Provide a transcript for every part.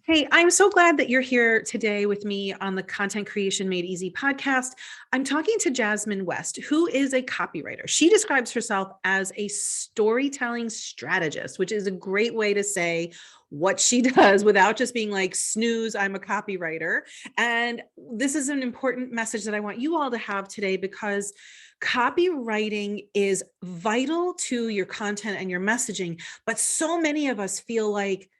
Hey, I'm so glad that you're here today with me on the Content Creation Made Easy podcast. I'm talking to Jazmine West, who is a copywriter. She describes herself as a storytelling strategist, which is a great way to say what she does without just being like, snooze, I'm a copywriter. And this is an important message that I want you all to have today because copywriting is vital to your content and your messaging. But so many of us feel like,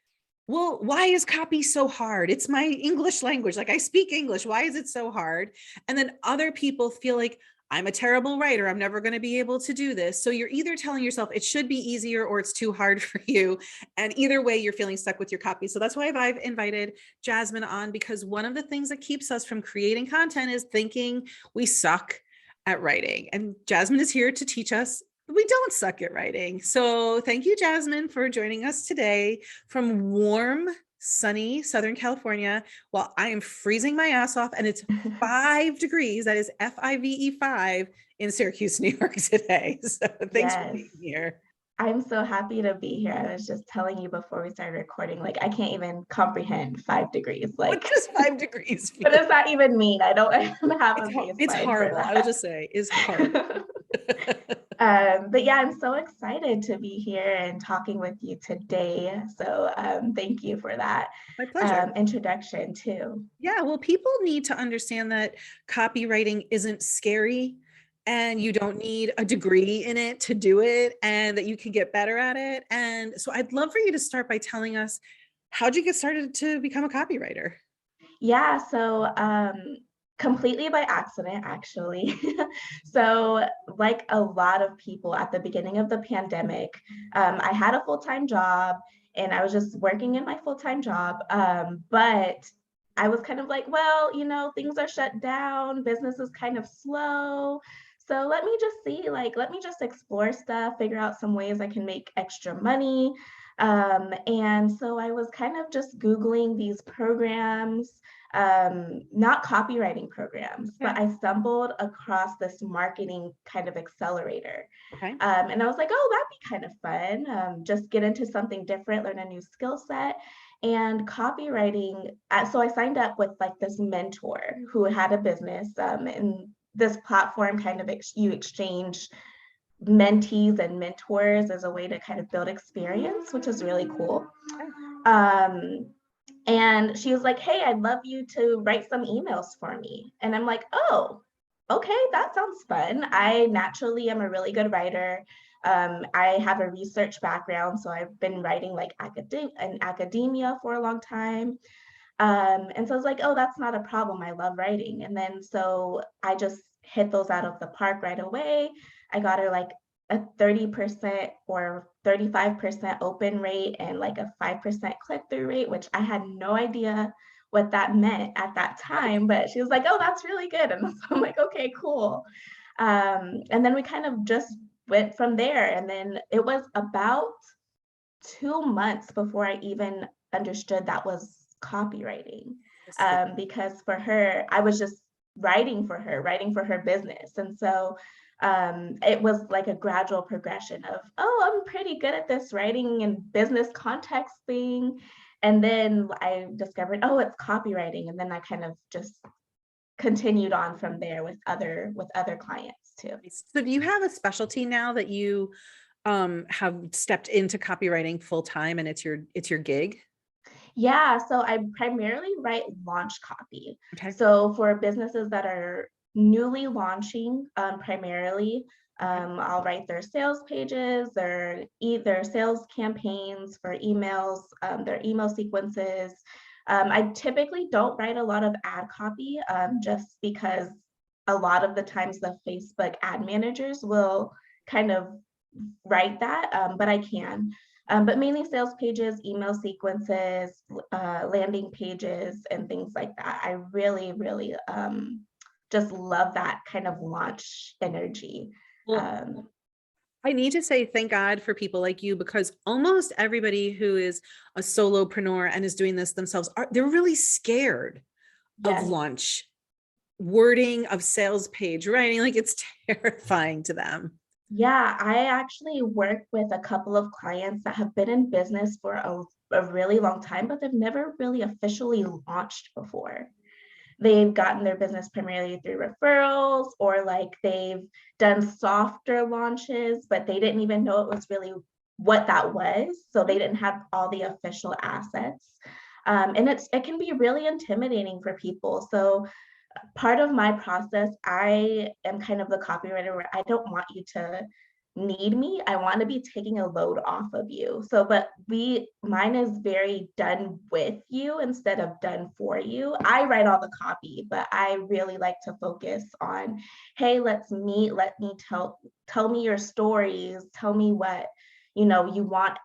well, why is copy so hard? It's my English language. Like I speak English. Why is it so hard? And then other people feel like I'm a terrible writer. I'm never going to be able to do this. So you're either telling yourself it should be easier or it's too hard for you. And either way, you're feeling stuck with your copy. So that's why I've invited Jazmine on, because one of the things that keeps us from creating content is thinking we suck at writing. And Jazmine is here to teach us we don't suck at writing. So thank you, Jazmine, for joining us today from warm, sunny Southern California. While I am freezing my ass off and it's 5 degrees, that is FIVE 5 in Syracuse, New York today. So thanks for being here. I'm so happy to be here. I was just telling you before we started recording, like I can't even comprehend 5 degrees. Like what does 5 degrees feel? What does that even mean? I don't have a baseline. It's horrible. I would just say it's horrible. But yeah, I'm so excited to be here and talking with you today. So thank you for that. My pleasure. Introduction too. Yeah, well, people need to understand that copywriting isn't scary and you don't need a degree in it to do it and that you can get better at it. And so I'd love for you to start by telling us, how'd you get started to become a copywriter? Yeah, so completely by accident, actually. So like a lot of people at the beginning of the pandemic, I had a full-time job and I was just working in my full-time job. But I was kind of like, well, things are shut down, business is kind of slow. So let me just see, let me just explore stuff, figure out some ways I can make extra money. And so I was kind of just Googling these programs, not copywriting programs, but I stumbled across this marketing kind of accelerator. Okay. And I was like, oh, that'd be kind of fun. Just get into something different, learn a new skill set. And copywriting, so I signed up with like this mentor who had a business, and this platform kind of you exchange mentees and mentors as a way to kind of build experience, which is really cool. And she was like, hey, I'd love you to write some emails for me. And I'm like, oh, okay, that sounds fun. I naturally am a really good writer. I have a research background, so I've been writing like in academia for a long time. And so I was like, oh, that's not a problem. I love writing. And then so I just hit those out of the park right away. I got her like a 30% or 35% open rate and like a 5% click-through rate, which I had no idea what that meant at that time, but she was like, oh, that's really good. And so I'm like, okay, cool. And then we kind of just went from there. And then it was about 2 months before I even understood that was copywriting. Because for her, I was just writing for her business. And so it was like a gradual progression of, oh, I'm pretty good at this writing and business context thing. And then I discovered, oh, it's copywriting. And then I kind of just continued on from there with other clients too. So do you have a specialty now that you have stepped into copywriting full time and it's your gig? Yeah, so I primarily write launch copy. Okay. So for businesses that are newly launching, primarily, I'll write their sales pages, their sales campaigns for emails, their email sequences. I typically don't write a lot of ad copy, just because a lot of the times the Facebook ad managers will kind of write that, but I can. But mainly sales pages, email sequences, landing pages, and things like that. I really, really just love that kind of launch energy. Well, I need to say thank God for people like you, because almost everybody who is a solopreneur and is doing this themselves, they're really scared of launch wording, of sales page writing. Like it's terrifying to them. Yeah, I actually work with a couple of clients that have been in business for a really long time, but they've never really officially launched before. They've gotten their business primarily through referrals, or like they've done softer launches, but they didn't even know it was really what that was. So they didn't have all the official assets. And it can be really intimidating for people. So part of my process, I am kind of the copywriter where I don't want you to need me. I want to be taking a load off of you. So, but mine is very done with you instead of done for you. I write all the copy, but I really like to focus on, hey, let's meet. Let me tell me your stories. Tell me what, you want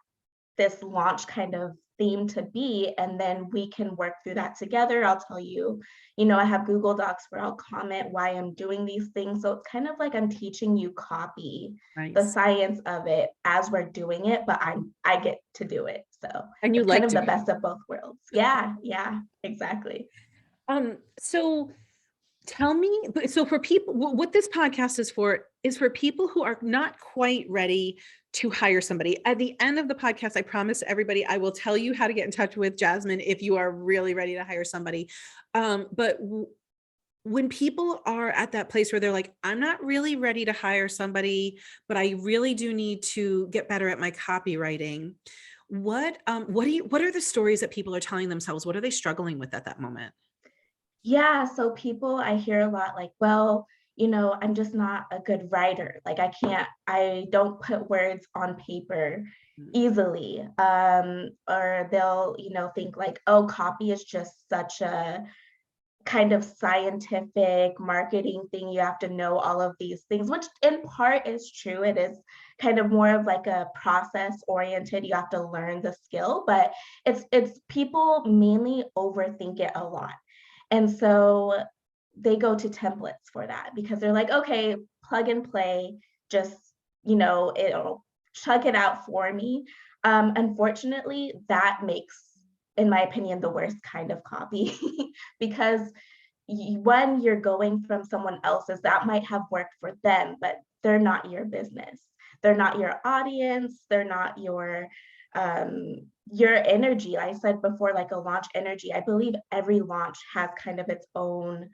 this launch kind of theme to be, and then we can work through that together. I'll tell you, I have Google Docs where I'll comment why I'm doing these things. So it's kind of like I'm teaching you copy, the Nice. science of it as we're doing it, but I get to do it. So And you it's kind like of the doing best of both worlds. Yeah, yeah, exactly. so tell me, so for people, what this podcast is for people who are not quite ready to hire somebody. At the end of the podcast, I promise everybody, I will tell you how to get in touch with Jazmine if you are really ready to hire somebody. But when people are at that place where they're like, I'm not really ready to hire somebody, but I really do need to get better at my copywriting. What are the stories that people are telling themselves? What are they struggling with at that moment? Yeah, so people I hear a lot like, well, I'm just not a good writer. Like I don't put words on paper Mm. easily. Or they'll, think like, oh, copy is just such a kind of scientific marketing thing. You have to know all of these things, which in part is true. It is kind of more of like a process oriented. You have to learn the skill, but it's people mainly overthink it a lot. And so they go to templates for that because they're like, okay, plug and play, just, it'll chug it out for me. Unfortunately, that makes, in my opinion, the worst kind of copy because when you're going from someone else's, that might have worked for them, but they're not your business. They're not your audience. They're not your energy. I said before, like a launch energy. I believe every launch has kind of its own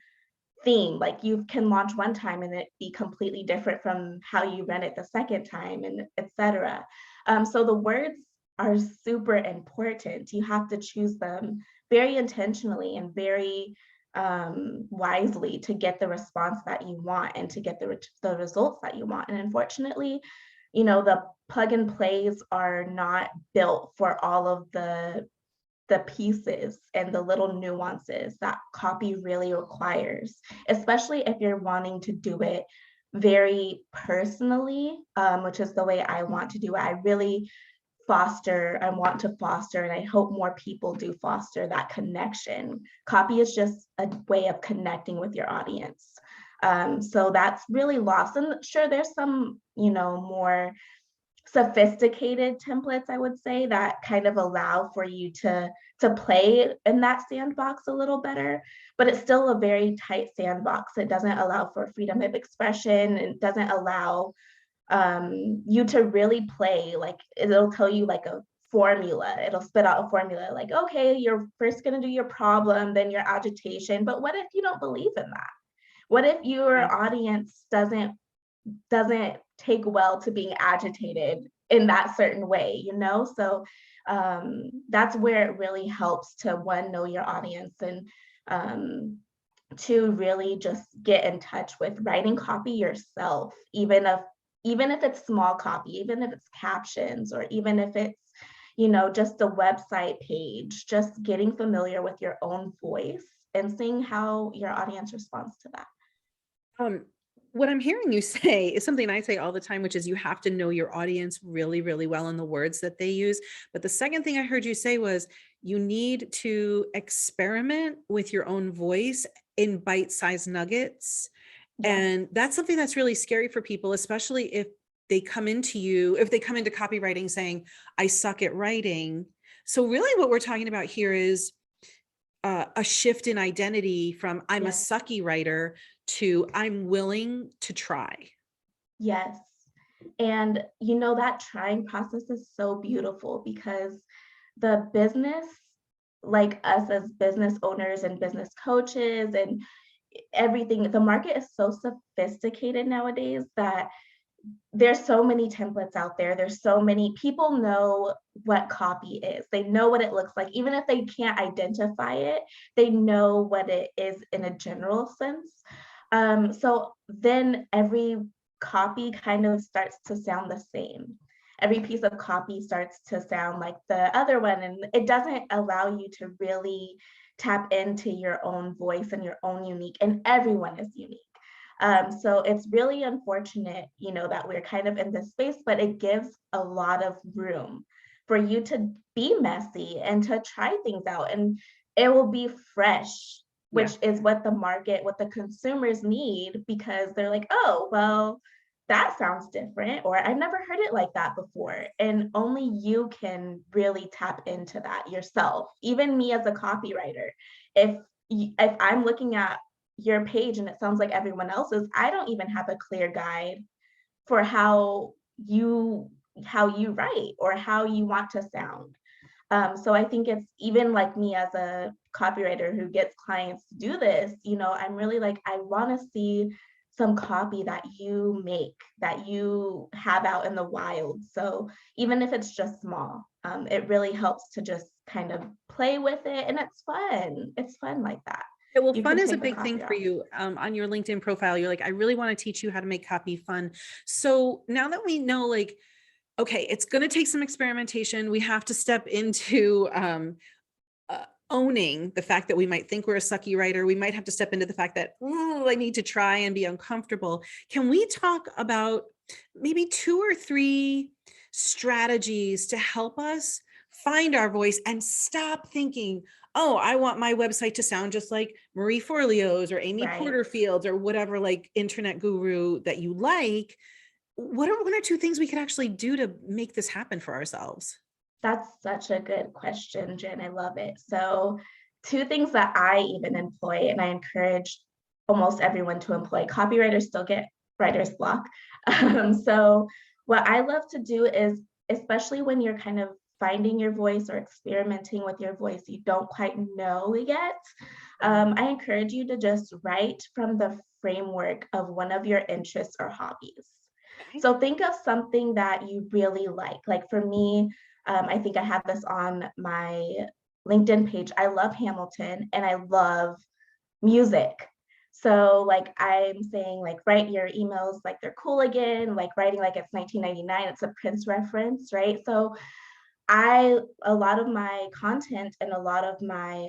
theme. Like you can launch one time and it be completely different from how you run it the second time, and etc. So the words are super important. You have to choose them very intentionally and very wisely to get the response that you want and to get the results that you want. And unfortunately, the plug and plays are not built for all of the pieces and the little nuances that copy really requires, especially if you're wanting to do it very personally, which is the way I want to do it. I want to foster, and I hope more people do foster that connection. Copy is just a way of connecting with your audience. So that's really lost. And sure, there's some, more sophisticated templates, I would say, that kind of allow for you to play in that sandbox a little better, but it's still a very tight sandbox. It doesn't allow for freedom of expression. It doesn't allow you to really play. Like it'll tell you like a formula. It'll spit out a formula like, okay, you're first going to do your problem, then your agitation. But what if you don't believe in that? What if your Right. audience doesn't take well to being agitated in that certain way, So that's where it really helps to one, know your audience, and to really just get in touch with writing copy yourself, even if it's small copy, even if it's captions, or even if it's just a website page, just getting familiar with your own voice and seeing how your audience responds to that. Um, what I'm hearing you say is something I say all the time, which is you have to know your audience really, really well in the words that they use. But the second thing I heard you say was you need to experiment with your own voice in bite-sized nuggets. Yes. And that's something that's really scary for people, especially if they come into copywriting saying, I suck at writing. So really what we're talking about here is a shift in identity from I'm a Yes. sucky writer to I'm willing to try. Yes. And, you know, that trying process is so beautiful because the business, like us as business owners and business coaches and everything, the market is so sophisticated nowadays that there's so many templates out there. There's so many people know what copy is. They know what it looks like. Even if they can't identify it, they know what it is in a general sense. So then every copy kind of starts to sound the same. Every piece of copy starts to sound like the other one, and it doesn't allow you to really tap into your own voice and your own unique, and everyone is unique. So it's really unfortunate, you know, that we're kind of in this space, but it gives a lot of room for you to be messy and to try things out, and it will be fresh, Yeah. which is what the market, what the consumers need, because they're like, oh, well, that sounds different, or I've never heard it like that before. And only you can really tap into that yourself. Even me as a copywriter, if if I'm looking at your page and it sounds like everyone else's, I don't even have a clear guide for how you write or how you want to sound. So I think it's even like me as a copywriter who gets clients to do this, you know, I'm really like, I want to see some copy that you make, that you have out in the wild. So even if it's just small, it really helps to just kind of play with it. And it's fun. It's fun like that. Yeah, well, You fun can is a take the big thing copy for off. you. On your LinkedIn profile, you're like, I really want to teach you how to make copy fun. So now that we know, like, okay, it's going to take some experimentation. We have to step into owning the fact that we might think we're a sucky writer. We might have to step into the fact that, oh, I need to try and be uncomfortable. Can we talk about maybe 2 or 3 strategies to help us find our voice and stop thinking, oh, I want my website to sound just like Marie Forleo's or Amy Right. Porterfield's or whatever like internet guru that you like? What are 1 or 2 things we could actually do to make this happen for ourselves? That's such a good question, Jen. I love it. So, two things that I even employ, and I encourage almost everyone to employ. Copywriters still get writer's block. So, what I love to do is, especially when you're kind of finding your voice or experimenting with your voice, you don't quite know yet. I encourage you to just write from the framework of one of your interests or hobbies. Okay. So think of something that you really like. Like for me, I think I have this on my LinkedIn page. I love Hamilton and I love music. So like I'm saying, like write your emails like they're cool again, like writing like it's 1999. It's a Prince reference, right? So a lot of my content and a lot of my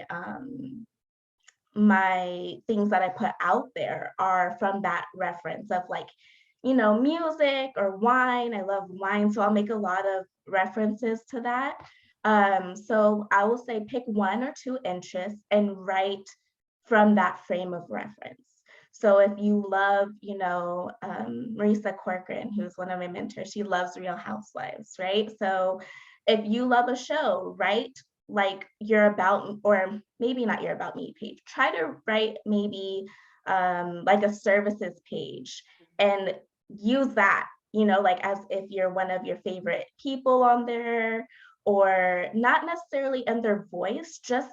things that I put out there are from that reference of like, you know, music or wine. I love wine, so I'll make a lot of references to that. So I will say pick 1 or 2 interests and write from that frame of reference. So if you love, you know, Marisa Corcoran, who's one of my mentors, she loves Real Housewives, right? So if you love a show, write like your about, or maybe not your about me page. Try to write maybe like a services page and use that, you know, like as if you're one of your favorite people on there, or not necessarily in their voice, just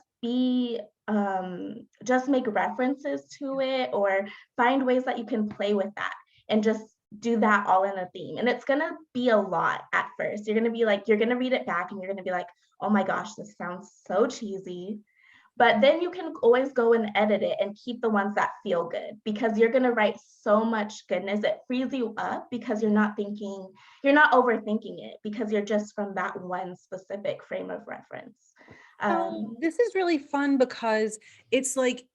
make references to it, or find ways that you can play with that and just do that all in a theme. And it's gonna be a lot at first. You're gonna be like, you're gonna read it back and you're gonna be like, oh my gosh, this sounds so cheesy. But then you can always go and edit it and keep the ones that feel good, because you're going to write so much goodness. It frees you up because you're not overthinking it, because you're just from that one specific frame of reference. So this is really fun because it's like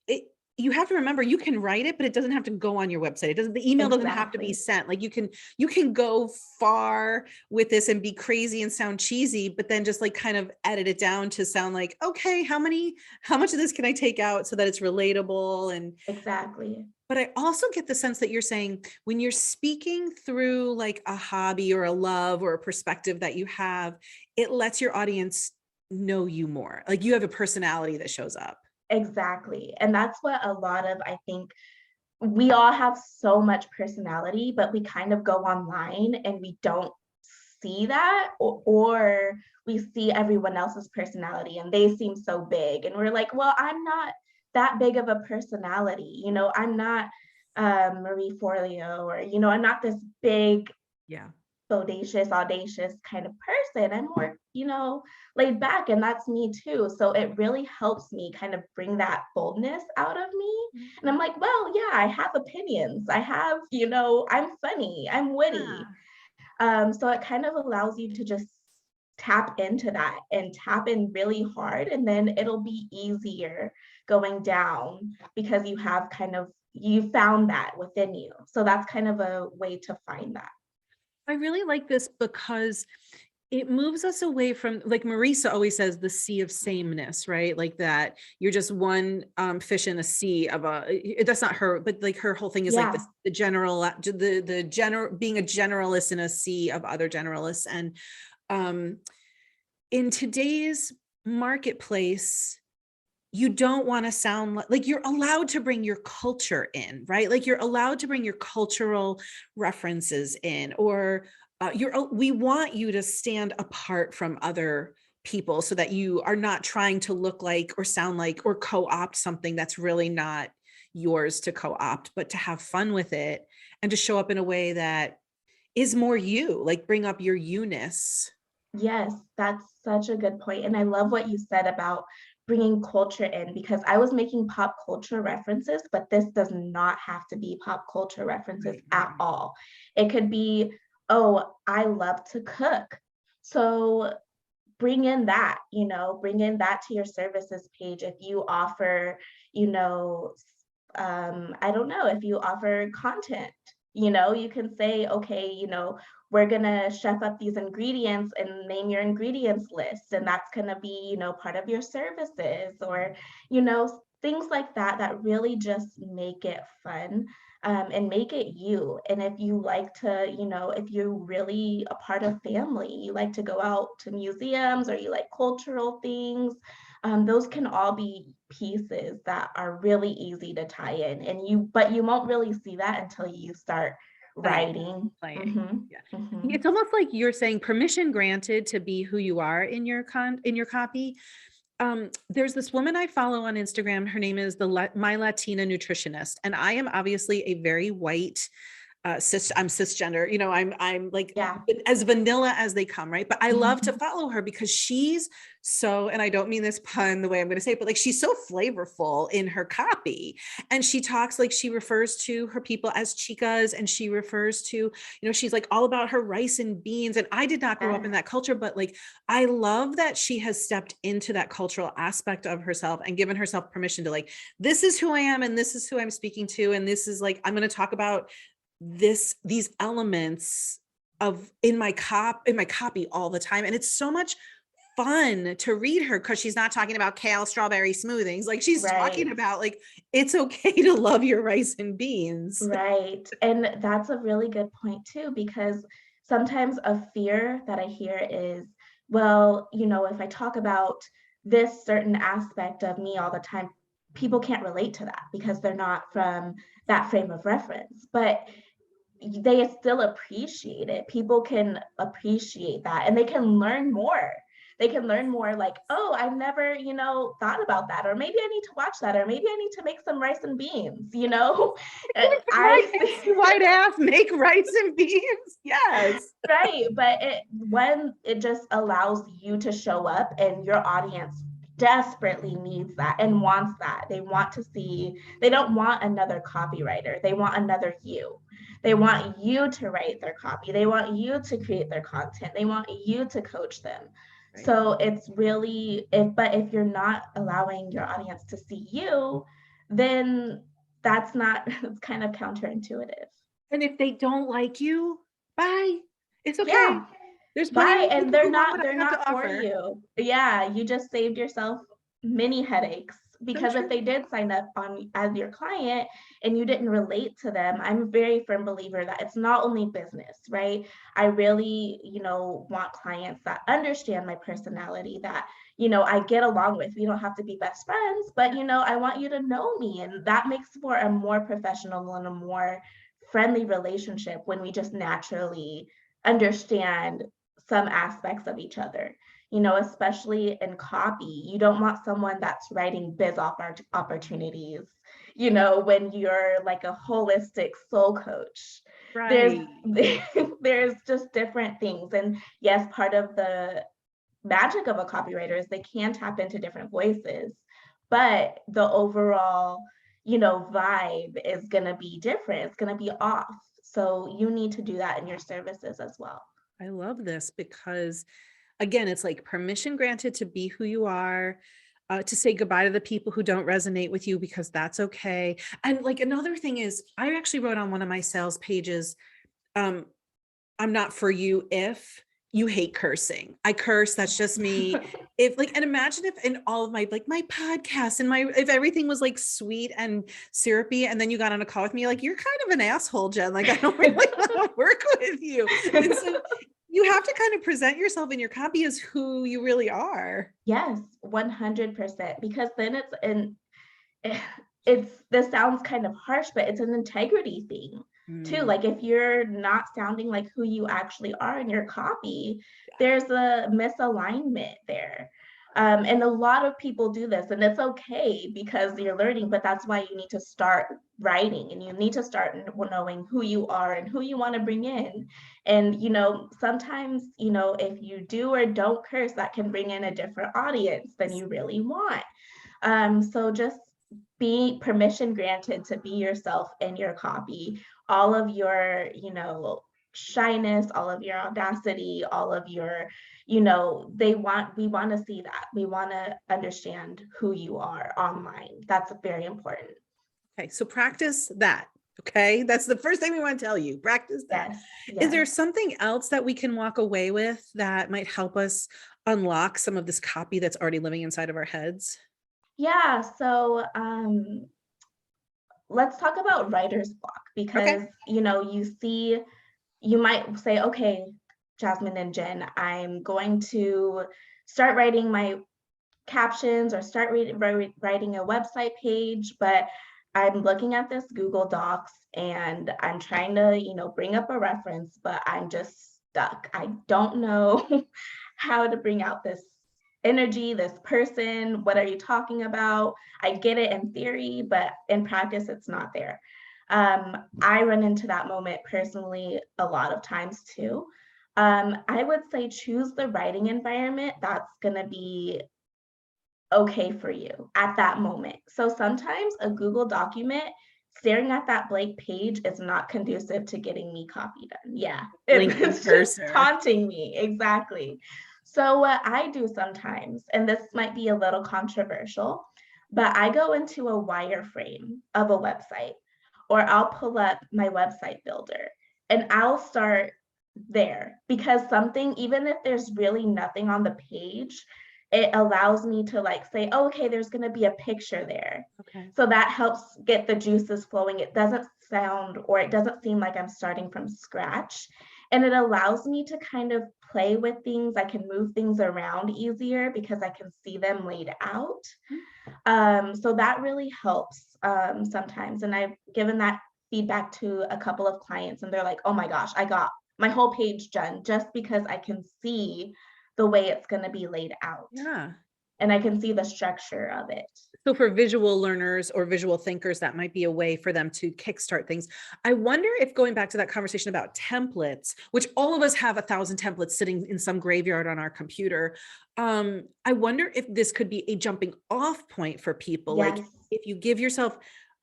you have to remember you can write it, but it doesn't have to go on your website. The email doesn't have to be Exactly. sent. Like you can go far with this and be crazy and sound cheesy, but then just like kind of edit it down to sound like, okay, how much of this can I take out so that it's relatable? And Exactly. but I also get the sense that you're saying when you're speaking through like a hobby or a love or a perspective that you have, it lets your audience know you more. Like you have a personality that shows up. Exactly. And that's what a lot of, I think, we all have so much personality, but we kind of go online and we don't see that, or we see everyone else's personality and they seem so big and we're like, well, I'm not that big of a personality, you know, I'm not Marie Forleo, or, you know, I'm not this big, Yeah. bodacious, audacious kind of person. I'm more, you know, laid back, and that's me too. So it really helps me kind of bring that boldness out of me. And I'm like, well, yeah, I have opinions. I have, you know, I'm funny, I'm witty. Yeah. So it kind of allows you to just tap into that and tap in really hard, and then it'll be easier going down because you have kind of, you found that within you. So that's kind of a way to find that. I really like this because it moves us away from, like Marisa always says, the sea of sameness, right? Like that you're just one fish in a sea of that's not her, but like her whole thing is like Yeah. this, the general, the general, being a generalist in a sea of other generalists. And um, in today's marketplace, you don't want to sound like you're allowed to bring your culture in, right? Like you're allowed to bring your cultural references in, or we want you to stand apart from other people so that you are not trying to look like or sound like or co-opt something that's really not yours to co-opt, but to have fun with it and to show up in a way that is more you, like bring up your you-ness. Yes, that's such a good point. And I love what you said about bringing culture in, because I was making pop culture references, but this does not have to be pop culture references Right, at all. It could be, oh, I love to cook. So bring in that, you know, bring in that to your services page. If you offer, you know, I don't know, if you offer content, you know, you can say, okay, you know, we're gonna chef up these ingredients and name your ingredients list, and that's gonna be, you know, part of your services, or, you know, things like that that really just make it fun, and make it you. And if you like to, you know, if you're really a part of family, you like to go out to museums, or you like cultural things, those can all be pieces that are really easy to tie in. And you, but you won't really see that until you start writing. Playing. Mhm, Yeah. mhm. It's almost like you're saying permission granted to be who you are in your copy. There's this woman I follow on Instagram. Her name is My Latina Nutritionist. And I am obviously a very white, I'm cisgender, you know, I'm like Yeah. as vanilla as they come, right? But I love to Mhm. follow her because she's so, and I don't mean this pun the way I'm going to say it, but like she's so flavorful in her copy. And she talks, like she refers to her people as chicas, and she refers to, you know, she's like all about her rice and beans. And I did not grow up in Yes. that culture, but like I love that she has stepped into that cultural aspect of herself and given herself permission to like, this is who I am and this is who I'm speaking to. And this is like, I'm going to talk about these elements of in my copy all the time. And it's so much fun to read her because she's not talking about kale strawberry smoothings. Like she's talking Right. about like, it's okay to love your rice and beans. Right. And that's a really good point too, because sometimes a fear that I hear is, well, you know, if I talk about this certain aspect of me all the time, people can't relate to that because they're not from that frame of reference. But they still appreciate it. People can appreciate that, and they can learn more. They can learn more, like, oh, I've never, you know, thought about that, or maybe I need to watch that, or maybe I need to make some rice and beans, you know. My I pasty white ass make rice and beans. Yes. right, but it just allows you to show up, and your audience desperately needs that and wants that. They want to see, they don't want another copywriter. They want another you. They want you to write their copy. They want you to create their content. They want you to coach them. Right. So it's really, if you're not allowing your audience to see you, then that's not, it's kind of counterintuitive. And if they don't like you, bye. It's okay. Yeah. There's plenty Bye. more And people who want what I they're have to not for offer. you. Yeah, you just saved yourself many headaches because if they did sign up on as your client and you didn't relate to them, I'm a very firm believer that it's not only business, right? I really, want clients that understand my personality, that, I get along with. We don't have to be best friends, but, I want you to know me. And that makes for a more professional and a more friendly relationship when we just naturally understand some aspects of each other. Especially in copy, you don't want someone that's writing opportunities, when you're like a holistic soul coach. There's Right. there's just different things. And yes, part of the magic of a copywriter is they can tap into different voices, but the overall, vibe is going to be different. It's going to be off. So you need to do that in your services as well. I love this because, again, it's like permission granted to be who you are, to say goodbye to the people who don't resonate with you, because that's okay. And like another thing is, I actually wrote on one of my sales pages, I'm not for you if you hate cursing. I curse, that's just me. If like, and imagine if in all of my, like my podcasts and if everything was like sweet and syrupy, and then you got on a call with me, like, you're kind of an asshole, Jen. Like, I don't really want to work with you. And so you have to kind of present yourself in your copy as who you really are. Yes, 100%. Because then this sounds kind of harsh, but it's an integrity thing too. Mm, Like if you're not sounding like who you actually are in your copy, there's a misalignment there. And a lot of people do this, and it's okay because you're learning, but that's why you need to start writing, and you need to start knowing who you are and who you want to bring in. And, sometimes, if you do or don't curse, that can bring in a different audience than you really want. So just be permission granted to be yourself in your copy. All of your, shyness, all of your audacity, all of your, we want to see that. We want to understand who you are online. That's very important. okay, so practice that. Okay, that's the first thing we want to tell you. Practice that. Yes. Is there Yes. something else that we can walk away with that might help us unlock some of this copy that's already living inside of our heads? Yeah. So let's talk about writer's block, Okay. because, you might say, okay, Jasmine and Jen, I'm going to start writing my captions or start writing a website page, but I'm looking at this Google Docs and I'm trying to, bring up a reference, but I'm just stuck. I don't know how to bring out this energy, this person. What are you talking about? I get it in theory, but in practice, it's not there. I run into that moment personally a lot of times too. I would say choose the writing environment that's going to be okay for you at that moment. So sometimes a Google document, staring at that blank page is not conducive to getting me copy done. Yeah, Blinking it's just cursor. taunting me. Exactly. So what I do sometimes, and this might be a little controversial, but I go into a wireframe of a website, or I'll pull up my website builder and I'll start there, because something, even if there's really nothing on the page, it allows me to like say, oh, okay, there's going to be a picture there. Okay. So that helps get the juices flowing. It doesn't sound, or it doesn't seem like I'm starting from scratch. And it allows me to kind of play with things. I can move things around easier because I can see them laid out. So that really helps sometimes. And I've given that feedback to a couple of clients, and they're like, oh my gosh, I got my whole page done just because I can see the way it's going to be laid out. Yeah. And I can see the structure of it. So for visual learners or visual thinkers, that might be a way for them to kickstart things. I wonder if, going back to that conversation about templates, which all of us have 1,000 templates sitting in some graveyard on our computer. I wonder if this could be a jumping off point for people. Yes. Like if you give yourself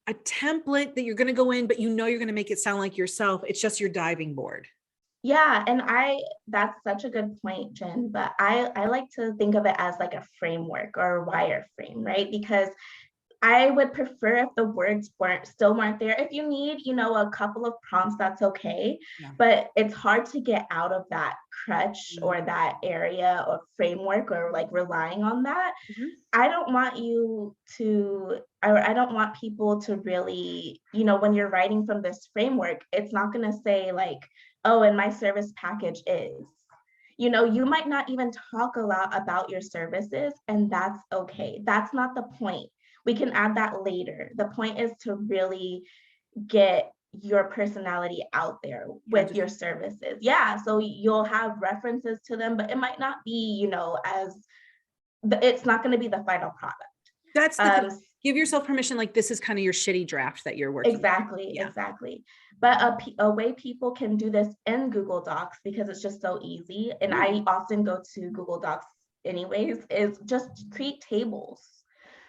a template that you're going to go in, but you're going to make it sound like yourself. It's just your diving board. Yeah, and that's such a good point, Jen, but I like to think of it as like a framework or a wireframe, right? Because I would prefer if the words still weren't there. If you need, a couple of prompts, that's okay. Yeah. But it's hard to get out of that crutch or Mm-hmm. that area or framework or like relying on that. I don't want you to, or I don't want people to really, when you're writing from this framework, it's not going to say like, oh, and my service package is. You might not even talk a lot about your services, and that's okay. That's not the point. We can add that later. The point is to really get your personality out there Yeah, with your services. Yeah, so you'll have references to them, but it might not be, it's not going to be the final product. that's the thing. Um, Give yourself permission, like this is kind of your shitty draft that you're working on. exactly, Yeah. exactly. But a way people can do this in Google Docs, because it's just so easy, and I often go to Google Docs anyways, is just create tables.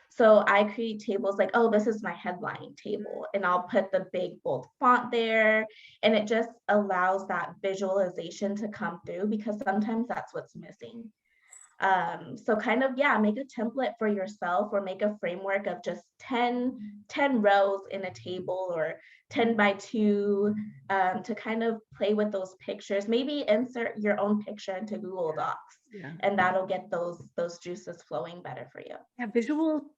So I create tables like, oh, this is my headline table, and I'll put the big bold font there, and it just allows that visualization to come through, because sometimes that's what's missing. So kind of, yeah, make a template for yourself, or make a framework of just 10 rows in a table, or 10 by 2, to kind of play with those pictures. Maybe insert your own picture into Google Docs, Yeah. and that'll get those juices flowing better for you. Yeah,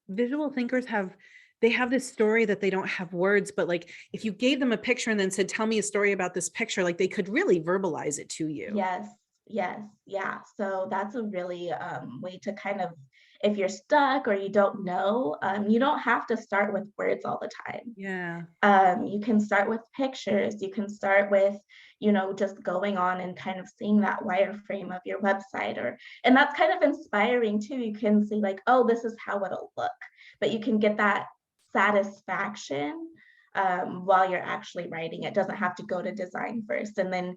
visual thinkers they have this story that they don't have words, but like if you gave them a picture and then said, tell me a story about this picture, like they could really verbalize it to you. Yes, yes, yeah. So that's a really way to kind of, if you're stuck or you don't know, you don't have to start with words all the time. Yeah. You can start with pictures. You can start with, just going on and kind of seeing that wireframe of your website, and that's kind of inspiring too. You can see like, oh, this is how it'll look, but you can get that satisfaction while you're actually writing. It doesn't have to go to design first. And then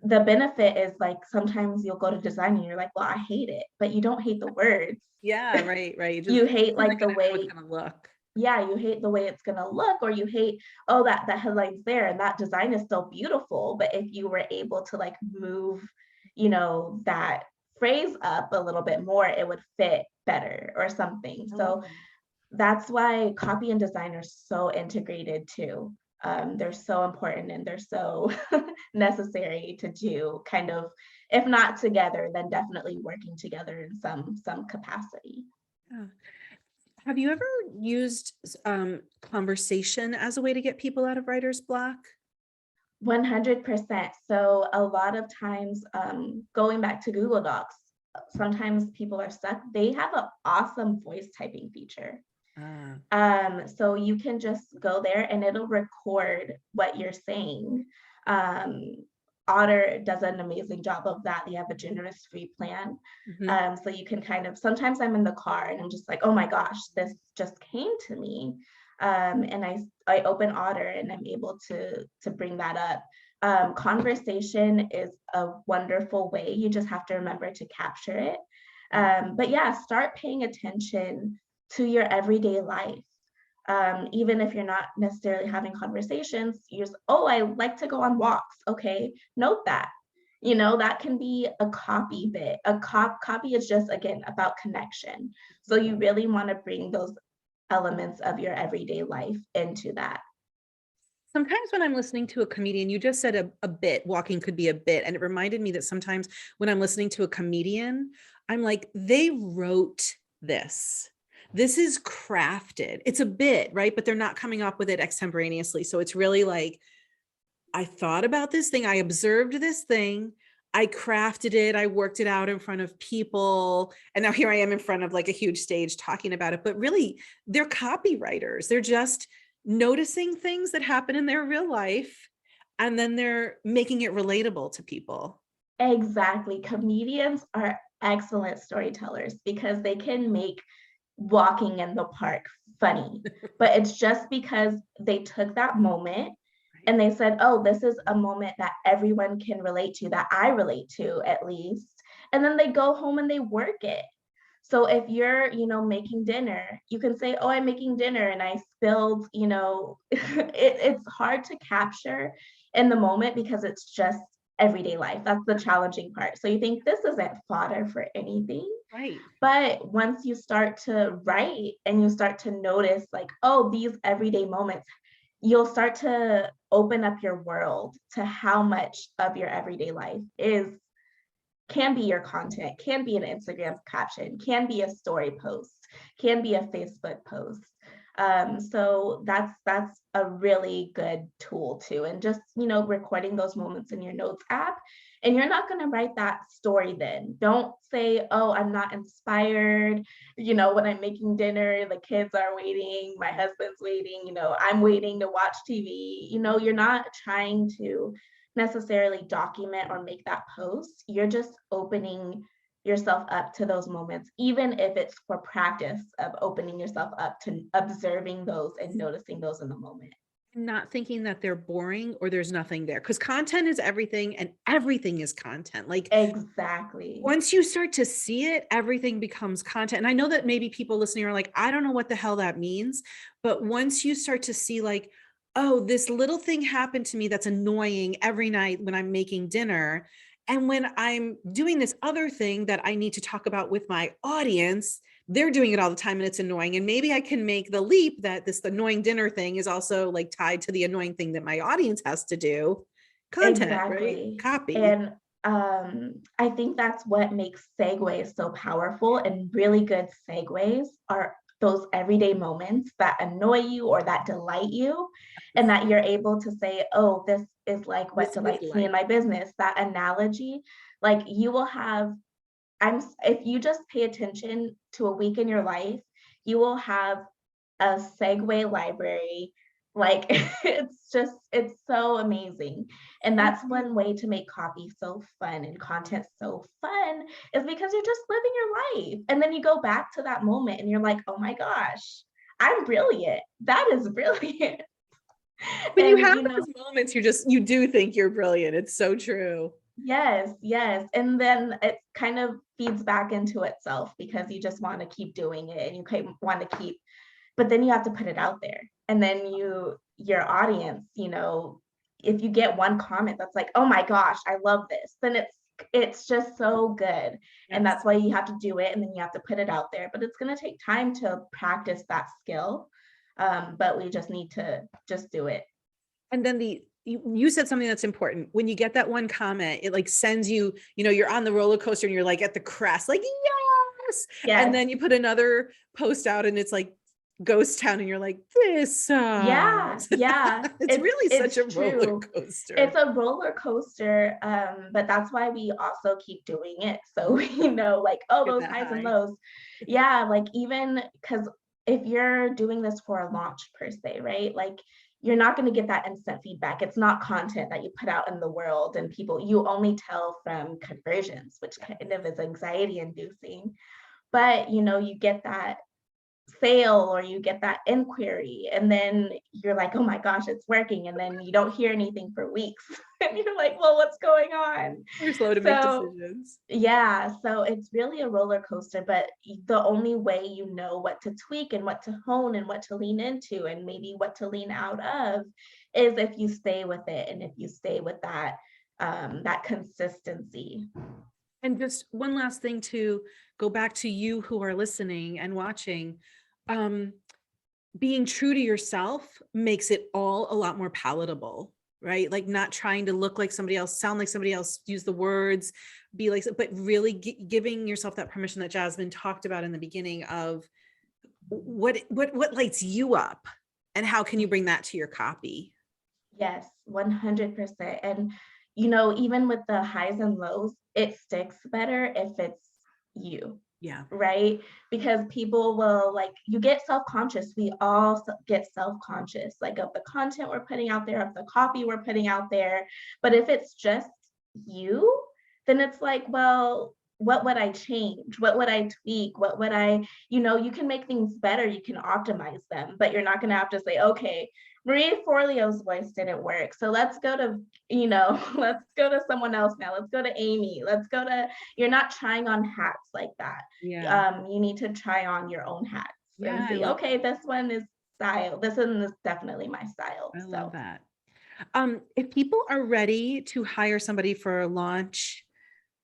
the benefit is like, sometimes you'll go to design and you're like, well, I hate it, but you don't hate the words. Yeah, right. You hate like the how way, it's gonna look. yeah, you hate the way it's going to look, or you hate, oh, that headline's there and that design is still beautiful. But if you were able to like move, that phrase up a little bit more, it would fit better or something. So that's why copy and design are so integrated too. They're so important, and they're so necessary to do, kind of, if not together, then definitely working together in some capacity. Yeah. Have you ever used conversation as a way to get people out of writer's block? 100%. So a lot of times, going back to Google Docs, sometimes people are stuck. They have an awesome voice typing feature. So you can just go there and it'll record what you're saying. Otter does an amazing job of that. They have a generous free plan. So you can kind of, sometimes I'm in the car and I'm just like, oh my gosh, this just came to me. And I open Otter and I'm able to bring that up. Conversation is a wonderful way. You just have to remember to capture it. But yeah, start paying attention to your everyday life. Even if you're not necessarily having conversations, you're just, oh, I like to go on walks. Okay, note that. That can be a copy bit. Copy is just, again, about connection. So you really want to bring those elements of your everyday life into that. Sometimes when I'm listening to a comedian, you just said a bit, walking could be a bit. And it reminded me that sometimes when I'm listening to a comedian, I'm like, they wrote this. This is crafted. It's a bit, right? But they're not coming up with it extemporaneously. So it's really like, I thought about this thing. I observed this thing. I crafted it. I worked it out in front of people. And now here I am in front of like a huge stage talking about it. But really, they're copywriters. They're just noticing things that happen in their real life. And then they're making it relatable to people. Exactly. Comedians are excellent storytellers because they can make walking in the park funny, but it's just because they took that moment and they said, oh, this is a moment that everyone can relate to, that I relate to at least. And then they go home and they work it. So if you're, making dinner, you can say, oh, I'm making dinner and I spilled, it's hard to capture in the moment because it's just everyday life. That's the challenging part. So you think this isn't fodder for anything. Right. But once you start to write and you start to notice like, oh, these everyday moments, you'll start to open up your world to how much of your everyday life is can be your content, can be an Instagram caption, can be a story post, can be a Facebook post. So that's a really good tool too. And just, recording those moments in your notes app. And you're not going to write that story then. Don't say, oh, I'm not inspired. When I'm making dinner, the kids are waiting, my husband's waiting, I'm waiting to watch TV. You're not trying to necessarily document or make that post. You're just opening yourself up to those moments, even if it's for practice of opening yourself up to observing those and noticing those in the moment. Not thinking that they're boring or there's nothing there, because content is everything and everything is content. Like Exactly. once you start to see it, everything becomes content. And I know that maybe people listening are like, I don't know what the hell that means. But once you start to see like, oh, this little thing happened to me that's annoying every night when I'm making dinner. And when I'm doing this other thing that I need to talk about with my audience, they're doing it all the time and it's annoying. And maybe I can make the leap that this annoying dinner thing is also like tied to the annoying thing that my audience has to do. Content, right? Exactly. Copy. And I think that's what makes segues so powerful. And really good segues are those everyday moments that annoy you or that delight you, and that you're able to say, oh, this is like what This is delights me in like, my business. That analogy, like you will have, if you just pay attention to a week in your life, you will have a segue library. Like it's so amazing. And that's one way to make copy so fun and content so fun, is because you're just living your life. And then you go back to that moment and you're like, oh my gosh, I'm brilliant. That is brilliant. when you And have those moments, you do think you're brilliant. It's so true. yes, yes. And then it kind of feeds back into itself because you just want to keep doing it and you want to keep, but then you have to put it out there. And then your audience, if you get one comment that's like, oh my gosh, I love this, then it's just so good. And Yes. that's why you have to do it and then you have to put it out there. But it's going to take time to practice that skill. But we just need to just do it. And then you said something that's important. When you get that one comment, it like sends you, you're on the roller coaster and you're like at the crest, like, yes. And Yes. then you put another post out and it's like ghost town and you're like, this Yeah, sucks. yeah. It's really such It's a roller true. coaster. It's a roller coaster, but that's why we also keep doing it. So we know like, oh, Get those that highs and high. lows. Yeah, like even because if you're doing this for a launch per se, right? Like you're not going to get that instant feedback. It's not content that you put out in the world and you only tell from conversions, which kind of is anxiety inducing. But you get that sale or you get that inquiry and then you're like, oh my gosh, it's working, and then you don't hear anything for weeks and you're like, well, what's going on? We're slow to make So decisions. yeah, so it's really a roller coaster, but the only way you know what to tweak and what to hone and what to lean into and maybe what to lean out of is if you stay with it and if you stay with that consistency. And just one last thing to go back to you who are listening and watching. Um, Being true to yourself makes it all a lot more palatable, right? Like not trying to look like somebody else, sound like somebody else, use the words, be like, but really giving yourself that permission that Jazmine talked about in the beginning of what lights you up and how can you bring that to your copy? Yes, 100%. And, even with the highs and lows, it sticks better if it's you, Yeah. right? Because people will like, you get self-conscious. We all get self-conscious, like of the content we're putting out there, of the copy we're putting out there. But if it's just you, then it's like, well, what would I change? What would I tweak? What would you can make things better, you can optimize them, but you're not going to have to say, okay, Maria Forleo's voice didn't work. So let's go to, let's go to someone else now. Let's go to Amy. You're not trying on hats like that. Yeah. You need to try on your own hats and Yeah. I see, love okay, this one is style. This one is definitely my style. I love So that. If people are ready to hire somebody for a launch,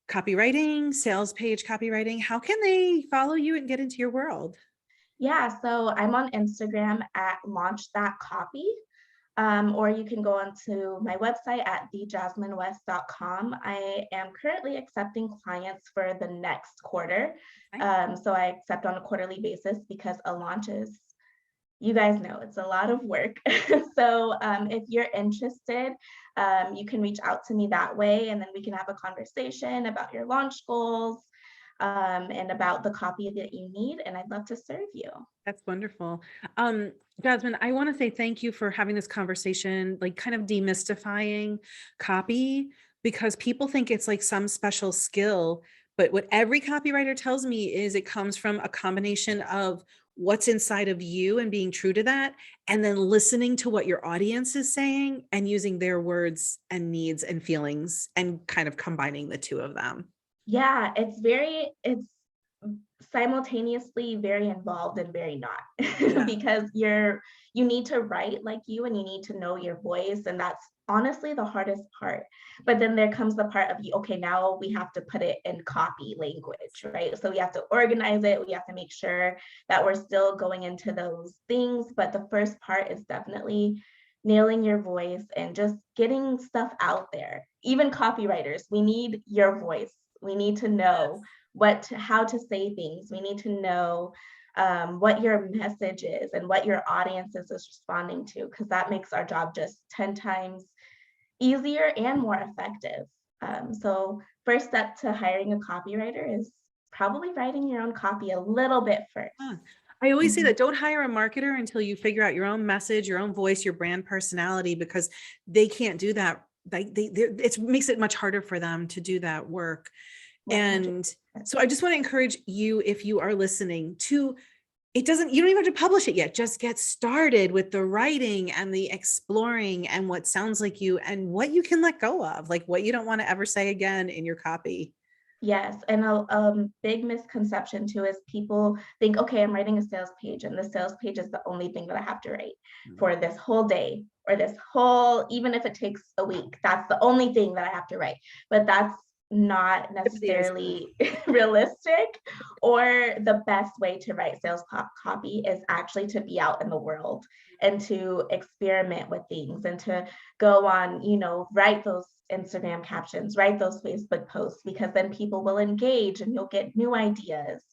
copywriting, sales page copywriting. How can they follow you and get into your world? Yeah, so I'm on Instagram at launchthatcopy. Or you can go onto my website at thejazminewest.com. I am currently accepting clients for the next quarter. Okay. So I accept on a quarterly basis because a launch is, you guys know, it's a lot of work. So if you're interested, you can reach out to me that way, and then we can have a conversation about your launch goals, and about the copy that you need. And I'd love to serve you. That's wonderful. Jazmine, I want to say thank you for having this conversation, like kind of demystifying copy, because people think it's like some special skill. But what every copywriter tells me is it comes from a combination of what's inside of you and being true to that, and then listening to what your audience is saying and using their words and needs and feelings and kind of combining the two of them. Yeah, it's simultaneously very involved and very not. Yeah. Because you need to write like you, and you need to know your voice, and that's honestly the hardest part. But then there comes the part of you, okay, now we have to put it in copy language, right? So we have to organize it, we have to make sure that we're still going into those things. But the first part is definitely nailing your voice and just getting stuff out there. Even copywriters, we need your voice. We need to know how to say things. We need to know what your message is and what your audience is responding to, because that makes our job just 10 times easier and more effective. So first step to hiring a copywriter is probably writing your own copy a little bit first. I always say that don't hire a marketer until you figure out your own message, your own voice, your brand personality, because they can't do that. It makes it much harder for them to do that work. 100%. And so I just want to encourage you, if you are listening, you don't even have to publish it yet. Just get started with the writing and the exploring and what sounds like you and what you can let go of, like what you don't want to ever say again in your copy. Yes, and a big misconception too is people think, okay, I'm writing a sales page, and the sales page is the only thing that I have to write for this whole day, or even if it takes a week, that's the only thing that I have to write. But that's not necessarily realistic, or the best way to write sales copy is actually to be out in the world and to experiment with things and to go on, write those Instagram captions, write those Facebook posts, because then people will engage and you'll get new ideas.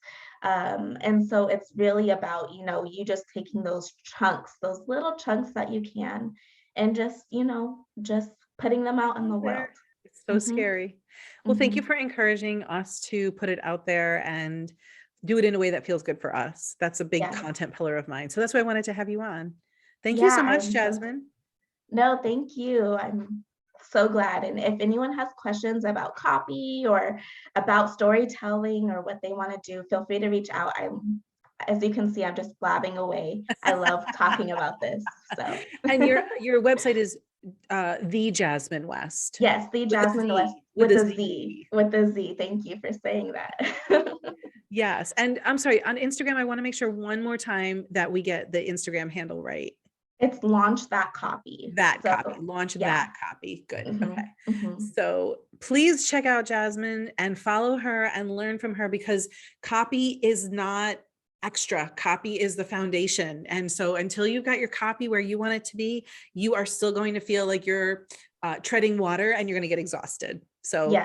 And so it's really about, you just taking those little chunks that you can, and just putting them out in the world. It's so scary. Well, thank you for encouraging us to put it out there and do it in a way that feels good for us. That's a big content pillar of mine. So that's why I wanted to have you on. Thank you so much, Jazmine. No, thank you. I'm so glad. And if anyone has questions about copy or about storytelling or what they want to do, feel free to reach out. As you can see, I'm just blabbing away. I love talking about this. So and your website is the Jazmine West. Yes, the Jazmine West with a Z. With a Z. Thank you for saying that. Yes. And I'm sorry, on Instagram, I want to make sure one more time that we get the Instagram handle right. It's launch that copy. Launch that copy. Good. Okay. So please check out Jazmine and follow her and learn from her, because copy is not extra. Copy is the foundation. And so until you've got your copy where you want it to be, you are still going to feel like you're treading water and you're going to get exhausted. So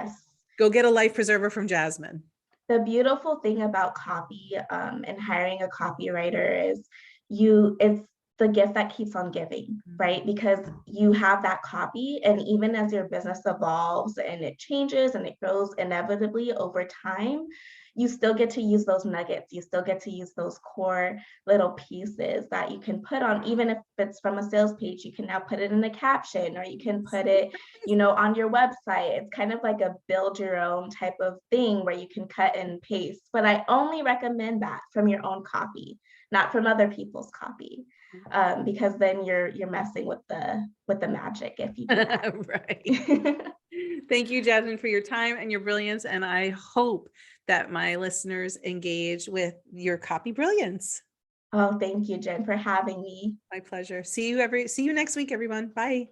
go get a life preserver from Jazmine. The beautiful thing about copy and hiring a copywriter is it's the gift that keeps on giving, right? Because you have that copy, and even as your business evolves and it changes and it grows inevitably over time, you still get to use those nuggets. You still get to use those core little pieces that you can put on, even if it's from a sales page, you can now put it in a caption, or you can put it, on your website. It's kind of like a build your own type of thing where you can cut and paste. But I only recommend that from your own copy, not from other people's copy. Because then you're messing with the magic if you do that. Right. Thank you, Jazmine, for your time and your brilliance. And I hope that my listeners engage with your copy brilliance. Oh, thank you, Jen, for having me. My pleasure. See you next week, everyone. Bye.